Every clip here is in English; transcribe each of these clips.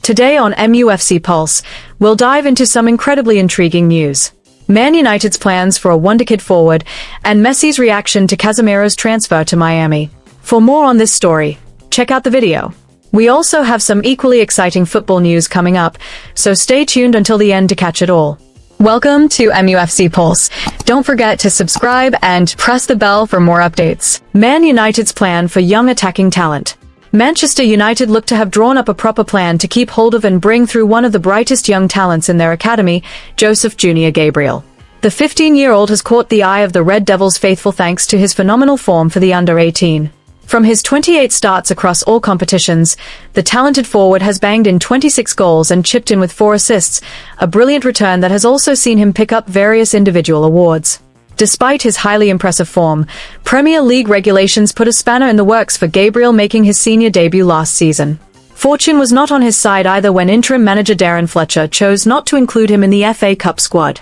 Today on MUFC Pulse, we'll dive into some incredibly intriguing news. Man United's plans for a wonderkid forward, and Messi's reaction to Casemiro's transfer to Miami. For more on this story, check out the video. We also have some equally exciting football news coming up, so stay tuned until the end to catch it all. Welcome to MUFC Pulse. Don't forget to subscribe and press the bell for more updates. Man United's plan for young attacking talent. Manchester United look to have drawn up a proper plan to keep hold of and bring through one of the brightest young talents in their academy, Joseph Jr. Gabriel. The 15-year-old has caught the eye of the Red Devils faithful thanks to his phenomenal form for the under-18. From his 28 starts across all competitions, the talented forward has banged in 26 goals and chipped in with 4 assists, a brilliant return that has also seen him pick up various individual awards. Despite his highly impressive form, Premier League regulations put a spanner in the works for Gabriel making his senior debut last season. Fortune was not on his side either when interim manager Darren Fletcher chose not to include him in the FA Cup squad.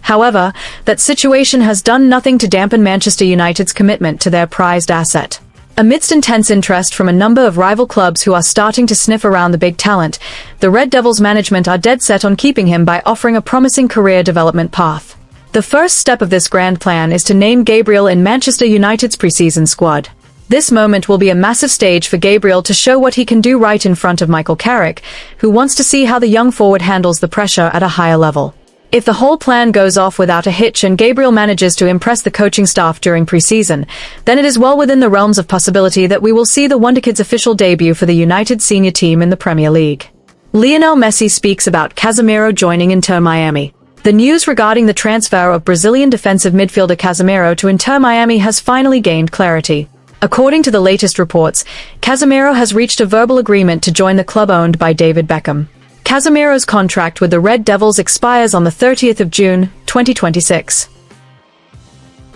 However, that situation has done nothing to dampen Manchester United's commitment to their prized asset. Amidst intense interest from a number of rival clubs who are starting to sniff around the big talent, the Red Devils management are dead set on keeping him by offering a promising career development path. The first step of this grand plan is to name Gabriel in Manchester United's preseason squad. This moment will be a massive stage for Gabriel to show what he can do right in front of Michael Carrick, who wants to see how the young forward handles the pressure at a higher level. If the whole plan goes off without a hitch and Gabriel manages to impress the coaching staff during preseason, then it is well within the realms of possibility that we will see the Wonderkid's official debut for the United senior team in the Premier League. Lionel Messi speaks about Casemiro joining Inter Miami. The news regarding the transfer of Brazilian defensive midfielder Casemiro to Inter Miami has finally gained clarity. According to the latest reports, Casemiro has reached a verbal agreement to join the club owned by David Beckham. Casemiro's contract with the Red Devils expires on the 30th of June, 2026.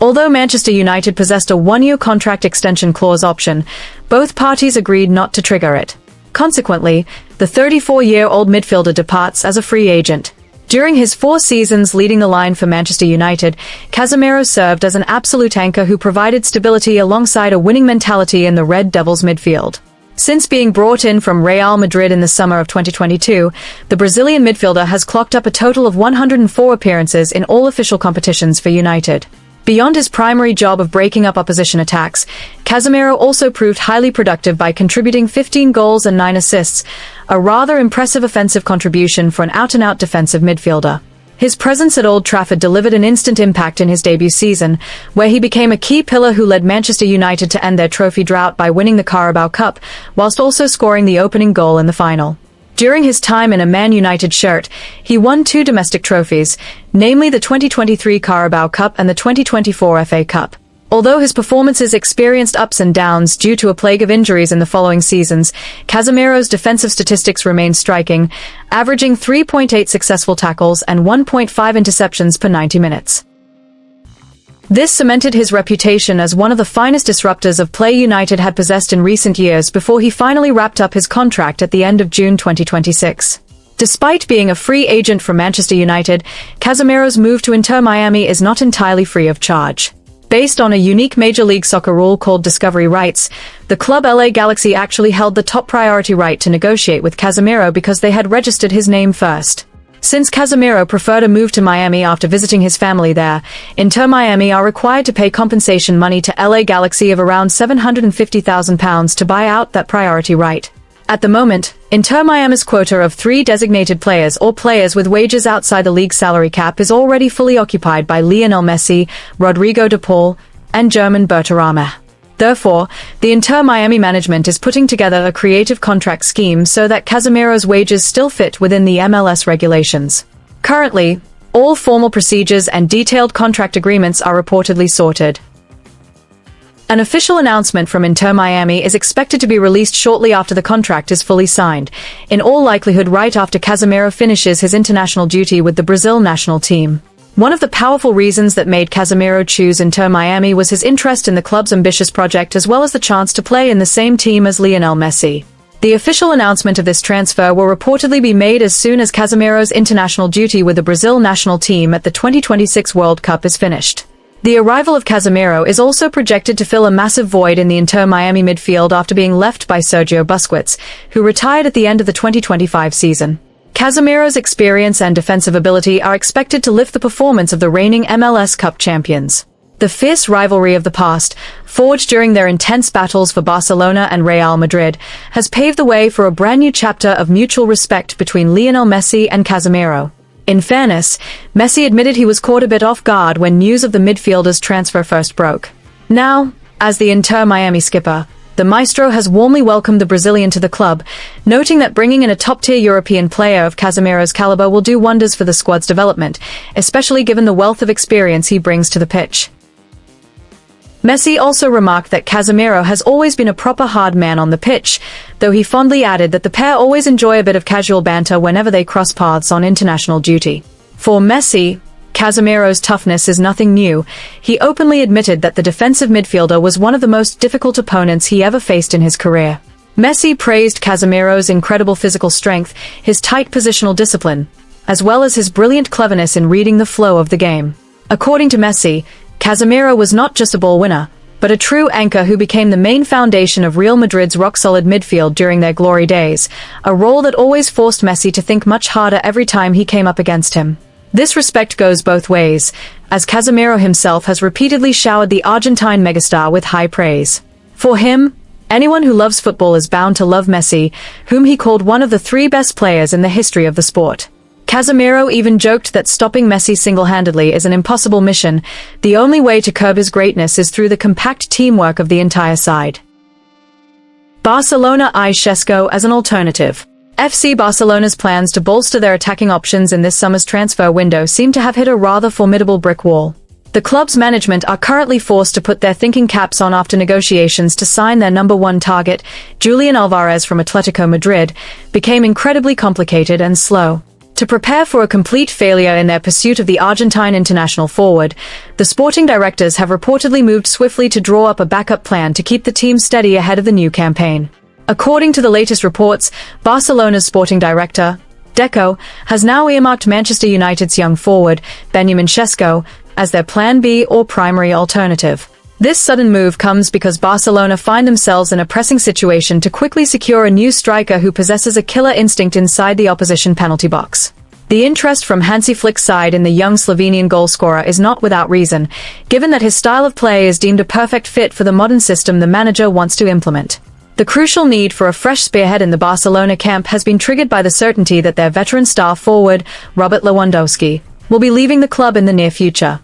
Although Manchester United possessed a one-year contract extension clause option, both parties agreed not to trigger it. Consequently, the 34-year-old midfielder departs as a free agent. During his 4 seasons leading the line for Manchester United, Casemiro served as an absolute anchor who provided stability alongside a winning mentality in the Red Devils midfield. Since being brought in from Real Madrid in the summer of 2022, the Brazilian midfielder has clocked up a total of 104 appearances in all official competitions for United. Beyond his primary job of breaking up opposition attacks, Casemiro also proved highly productive by contributing 15 goals and 9 assists, a rather impressive offensive contribution for an out-and-out defensive midfielder. His presence at Old Trafford delivered an instant impact in his debut season, where he became a key pillar who led Manchester United to end their trophy drought by winning the Carabao Cup, whilst also scoring the opening goal in the final. During his time in a Man United shirt, he won 2 domestic trophies, namely the 2023 Carabao Cup and the 2024 FA Cup. Although his performances experienced ups and downs due to a plague of injuries in the following seasons, Casemiro's defensive statistics remain striking, averaging 3.8 successful tackles and 1.5 interceptions per 90 minutes. This cemented his reputation as one of the finest disruptors of play United had possessed in recent years before he finally wrapped up his contract at the end of June 2026. Despite being a free agent from Manchester United, Casemiro's move to Inter Miami is not entirely free of charge. Based on a unique Major League Soccer rule called discovery rights, the club LA Galaxy actually held the top priority right to negotiate with Casemiro because they had registered his name first. Since Casemiro preferred a move to Miami after visiting his family there, Inter Miami are required to pay compensation money to LA Galaxy of around £750,000 to buy out that priority right. At the moment, Inter Miami's quota of 3 designated players or players with wages outside the league salary cap is already fully occupied by Lionel Messi, Rodrigo de Paul, and German Berterame. Therefore, the Inter Miami management is putting together a creative contract scheme so that Casemiro's wages still fit within the MLS regulations. Currently, all formal procedures and detailed contract agreements are reportedly sorted. An official announcement from Inter Miami is expected to be released shortly after the contract is fully signed, in all likelihood right after Casemiro finishes his international duty with the Brazil national team. One of the powerful reasons that made Casemiro choose Inter Miami was his interest in the club's ambitious project as well as the chance to play in the same team as Lionel Messi. The official announcement of this transfer will reportedly be made as soon as Casemiro's international duty with the Brazil national team at the 2026 World Cup is finished. The arrival of Casemiro is also projected to fill a massive void in the Inter Miami midfield after being left by Sergio Busquets, who retired at the end of the 2025 season. Casemiro's experience and defensive ability are expected to lift the performance of the reigning MLS Cup champions. The fierce rivalry of the past, forged during their intense battles for Barcelona and Real Madrid, has paved the way for a brand new chapter of mutual respect between Lionel Messi and Casemiro. In fairness, Messi admitted he was caught a bit off guard when news of the midfielder's transfer first broke. Now, as the Inter Miami skipper, the maestro has warmly welcomed the Brazilian to the club, noting that bringing in a top-tier European player of Casemiro's caliber will do wonders for the squad's development, especially given the wealth of experience he brings to the pitch. Messi also remarked that Casemiro has always been a proper hard man on the pitch, though he fondly added that the pair always enjoy a bit of casual banter whenever they cross paths on international duty. For Messi, Casemiro's toughness is nothing new. He openly admitted that the defensive midfielder was one of the most difficult opponents he ever faced in his career. Messi praised Casemiro's incredible physical strength, his tight positional discipline, as well as his brilliant cleverness in reading the flow of the game. According to Messi, Casemiro was not just a ball winner, but a true anchor who became the main foundation of Real Madrid's rock-solid midfield during their glory days, a role that always forced Messi to think much harder every time he came up against him. This respect goes both ways, as Casemiro himself has repeatedly showered the Argentine megastar with high praise. For him, anyone who loves football is bound to love Messi, whom he called one of the 3 best players in the history of the sport. Casemiro even joked that stopping Messi single-handedly is an impossible mission. The only way to curb his greatness is through the compact teamwork of the entire side. Barcelona eyes Šeško as an alternative. FC Barcelona's plans to bolster their attacking options in this summer's transfer window seem to have hit a rather formidable brick wall. The club's management are currently forced to put their thinking caps on after negotiations to sign their number 1 target, Julian Alvarez from Atletico Madrid, became incredibly complicated and slow. To prepare for a complete failure in their pursuit of the Argentine international forward, the sporting directors have reportedly moved swiftly to draw up a backup plan to keep the team steady ahead of the new campaign. According to the latest reports, Barcelona's sporting director, Deco, has now earmarked Manchester United's young forward, Benjamin Šeško, as their plan B or primary alternative. This sudden move comes because Barcelona find themselves in a pressing situation to quickly secure a new striker who possesses a killer instinct inside the opposition penalty box. The interest from Hansi Flick's side in the young Slovenian goalscorer is not without reason, given that his style of play is deemed a perfect fit for the modern system the manager wants to implement. The crucial need for a fresh spearhead in the Barcelona camp has been triggered by the certainty that their veteran star forward, Robert Lewandowski, will be leaving the club in the near future.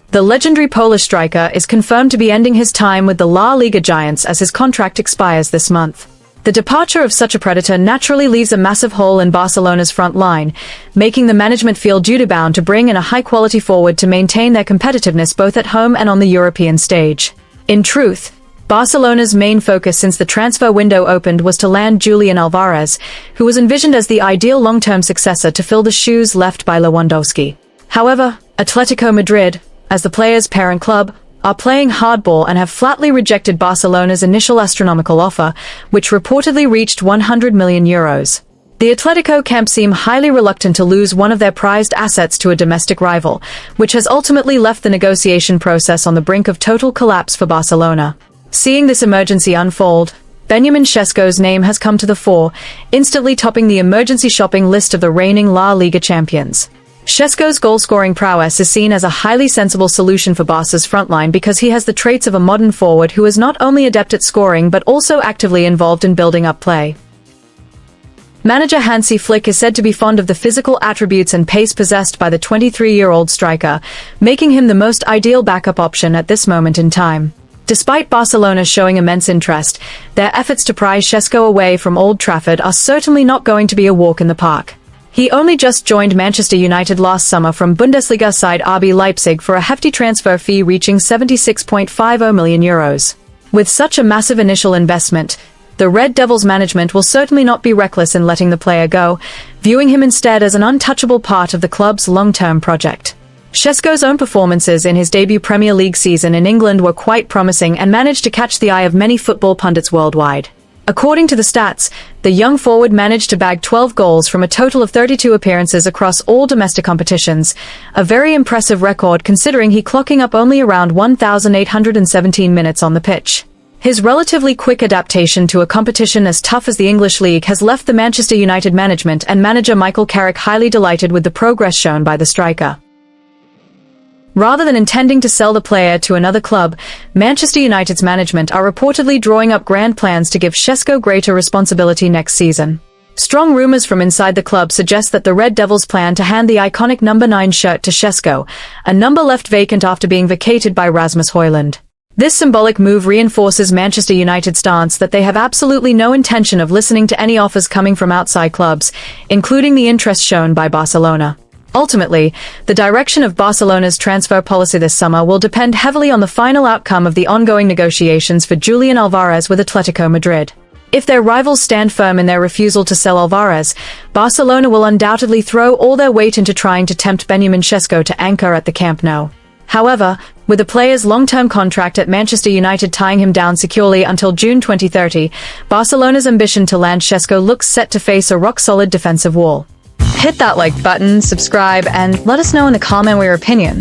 The legendary Polish striker is confirmed to be ending his time with the La Liga giants as his contract expires this month. The departure of such a predator naturally leaves a massive hole in Barcelona's front line, making the management feel duty-bound to bring in a high-quality forward to maintain their competitiveness both at home and on the European stage. In truth, Barcelona's main focus since the transfer window opened was to land Julian Alvarez, who was envisioned as the ideal long-term successor to fill the shoes left by Lewandowski. However, Atletico Madrid, as the player's parent club, are playing hardball and have flatly rejected Barcelona's initial astronomical offer, which reportedly reached €100 million. The Atletico camp seem highly reluctant to lose one of their prized assets to a domestic rival, which has ultimately left the negotiation process on the brink of total collapse for Barcelona. Seeing this emergency unfold, Benjamin Šeško's name has come to the fore, instantly topping the emergency shopping list of the reigning La Liga champions. Šeško's goal-scoring prowess is seen as a highly sensible solution for Barca's frontline because he has the traits of a modern forward who is not only adept at scoring but also actively involved in building up play. Manager Hansi Flick is said to be fond of the physical attributes and pace possessed by the 23-year-old striker, making him the most ideal backup option at this moment in time. Despite Barcelona showing immense interest, their efforts to pry Šeško away from Old Trafford are certainly not going to be a walk in the park. He only just joined Manchester United last summer from Bundesliga side RB Leipzig for a hefty transfer fee reaching €76.50 million. With such a massive initial investment, the Red Devils management will certainly not be reckless in letting the player go, viewing him instead as an untouchable part of the club's long-term project. Šeško's own performances in his debut Premier League season in England were quite promising and managed to catch the eye of many football pundits worldwide. According to the stats, the young forward managed to bag 12 goals from a total of 32 appearances across all domestic competitions, a very impressive record considering he clocking up only around 1,817 minutes on the pitch. His relatively quick adaptation to a competition as tough as the English League has left the Manchester United management and manager Michael Carrick highly delighted with the progress shown by the striker. Rather than intending to sell the player to another club, Manchester United's management are reportedly drawing up grand plans to give Šeško greater responsibility next season. Strong rumours from inside the club suggest that the Red Devils plan to hand the iconic number 9 shirt to Šeško, a number left vacant after being vacated by Rasmus Højlund. This symbolic move reinforces Manchester United's stance that they have absolutely no intention of listening to any offers coming from outside clubs, including the interest shown by Barcelona. Ultimately, the direction of Barcelona's transfer policy this summer will depend heavily on the final outcome of the ongoing negotiations for Julian Alvarez with Atletico Madrid. If their rivals stand firm in their refusal to sell Alvarez, Barcelona will undoubtedly throw all their weight into trying to tempt Benjamin Šeško to anchor at the Camp Nou. However, with the player's long-term contract at Manchester United tying him down securely until June 2030, Barcelona's ambition to land Šeško looks set to face a rock-solid defensive wall. Hit that like button, subscribe, and let us know in the comment your opinion.